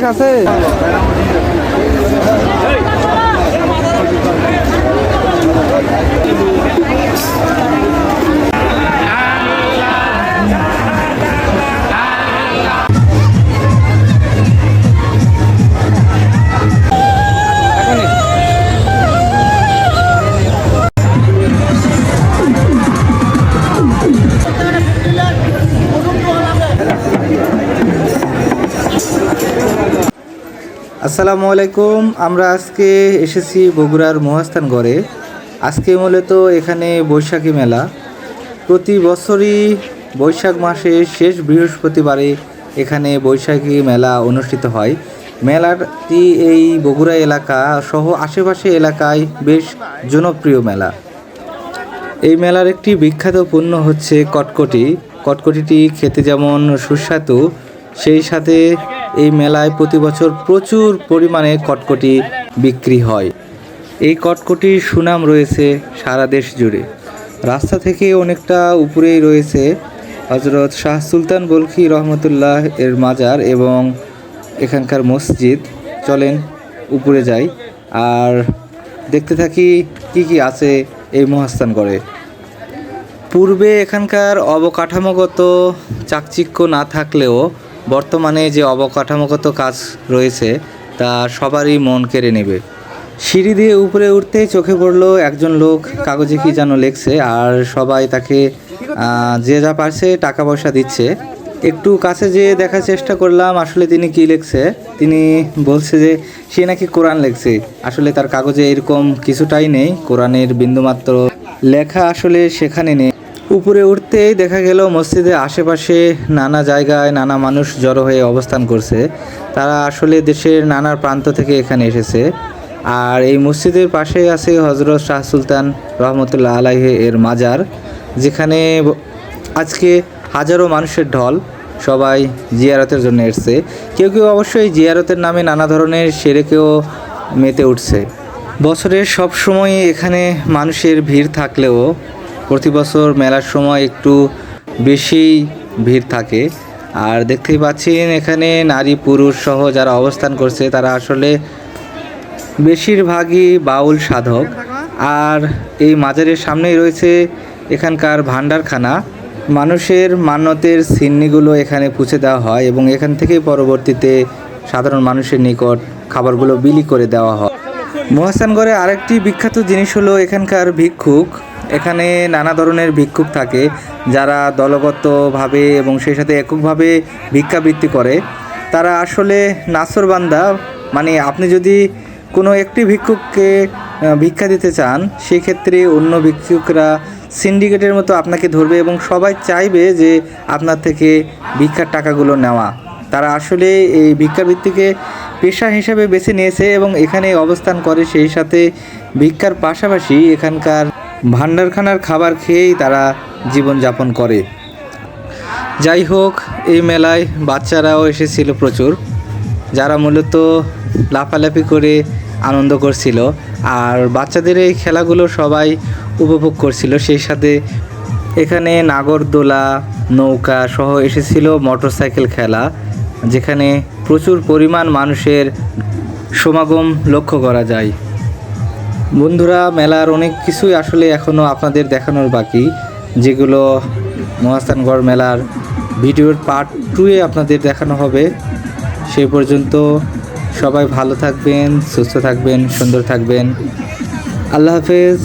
Bag আছে? আসসালামু আলাইকুম। আমরা আজকে এসেছি বগুড়ার মহাস্থানগড়ে। আজকে মূলত এখানে বৈশাখী মেলা। প্রতি বছরই বৈশাখ মাসের শেষ বৃহস্পতিবারে এখানে বৈশাখী মেলা অনুষ্ঠিত হয়। মেলাটি এই বগুড়া এলাকা সহ আশেপাশে এলাকায় বেশ জনপ্রিয় মেলা। এই মেলার একটি বিখ্যাত পণ্য হচ্ছে কটকটি। কটকটিটি খেতে যেমন সুস্বাদু, সেই সাথে এই মেলায় প্রতি বছর প্রচুর পরিমাণে কটকটি বিক্রি হয়। এই কটকটির সুনাম রয়েছে সারা দেশ জুড়ে। রাস্তা থেকে অনেকটা উপরেই রয়েছে হজরত শাহ সুলতান বলখি রহমতুল্লাহ এর মাজার এবং এখানকার মসজিদ। চলেন উপরে যাই আর দেখতে থাকি কি কি আছে এই মহাস্থানগড়ে। পূর্বে এখানকার অবকাঠামোগত চাকচিক্য না থাকলেও বর্তমানে যে অবকাঠামোগত কাজ রয়েছে তা সবারই মন কেড়ে নেবে। সিঁড়ি দিয়ে উপরে উঠতেই চোখে পড়লো একজন লোক কাগজে কি যেন লেখছে, আর সবাই তাকে যে যা পারছে টাকা পয়সা দিচ্ছে। একটু কাছে যেয়ে দেখার চেষ্টা করলাম আসলে তিনি কি লিখছে। তিনি বলছে যে সে নাকি কোরআন লিখছে। আসলে তার কাগজে এরকম কিছুটাই নেই, কোরআনের বিন্দুমাত্র লেখা আসলে সেখানে নেই। উপরে উঠতেই দেখা গেল মসজিদের আশেপাশে নানা জায়গায় নানা মানুষ জড়ো হয়ে অবস্থান করছে। তারা আসলে দেশের নানা প্রান্ত থেকে এখানে এসেছে। আর এই মসজিদের পাশে আছে হজরত শাহ সুলতান রহমতুল্লাহ আলাইহি এর মাজার, যেখানে আজকে হাজারো মানুষের ঢল। সবাই জিয়ারতের জন্য এসছে। কেউ কেউ অবশ্যই জিয়ারতের নামে নানা ধরনের সেরেকেও মেতে উঠছে। বছরের সব সময় এখানে মানুষের ভিড় থাকলেও প্রতি বছর মেলার সময় একটু বেশি ভিড় থাকে। আর দেখতেই পাচ্ছেন এখানে নারী পুরুষ সহ যারা অবস্থান করছে তারা আসলে বেশিরভাগই বাউল সাধক। আর এই মাজারের সামনেই রয়েছে এখানকার ভান্ডারখানা। মানুষের মান্যতের সিন্নিগুলো এখানে পুঁছে দেওয়া হয় এবং এখান থেকেই পরবর্তীতে সাধারণ মানুষের নিকট খাবারগুলো বিলি করে দেওয়া হয়। মহাস্থানগড়ে আরেকটি বিখ্যাত জিনিস হলো এখানকার ভিক্ষুক। এখানে নানা ধরনের ভিক্ষুক থাকে যারা দলগতভাবে এবং সেই সাথে এককভাবে ভিক্ষাবৃত্তি করে। তারা আসলে নাছরবান্দা, মানে আপনি যদি কোনো একটি ভিক্ষুককে ভিক্ষা দিতে চান সেক্ষেত্রে অন্য ভিক্ষুকরা সিন্ডিকেটের মতো আপনাকে ধরবে এবং সবাই চাইবে যে আপনার থেকে ভিক্ষার টাকাগুলো নেওয়া। তারা আসলে এই ভিক্ষাবৃত্তিকে পেশা হিসাবে বেছে নিয়েছে এবং এখানে অবস্থান করে। সেই সাথে ভিক্ষার পাশাপাশি এখানকার ভান্ডারখানার খাবার খেয়েই তারা জীবনযাপন করে। যাই হোক, এই মেলায় বাচ্চারাও এসেছিল প্রচুর, যারা মূলত লাফালাফি করে আনন্দ করছিল। আর বাচ্চাদের এই খেলাগুলো সবাই উপভোগ করছিল। সেই সাথে এখানে নাগরদোলা, নৌকা সহ এসেছিল মোটরসাইকেল খেলা, যেখানে প্রচুর পরিমাণ মানুষের সমাগম লক্ষ্য করা যায়। বন্ধুরা, মেলার অনেক কিছুই আসলে এখনও আপনাদের দেখানোর বাকি, যেগুলো মহাস্থানগড় মেলার ভিডিওর পার্ট 2-এ আপনাদের দেখানো হবে। সেই পর্যন্ত সবাই ভালো থাকবেন, সুস্থ থাকবেন, সুন্দর থাকবেন। আল্লাহ হাফেজ।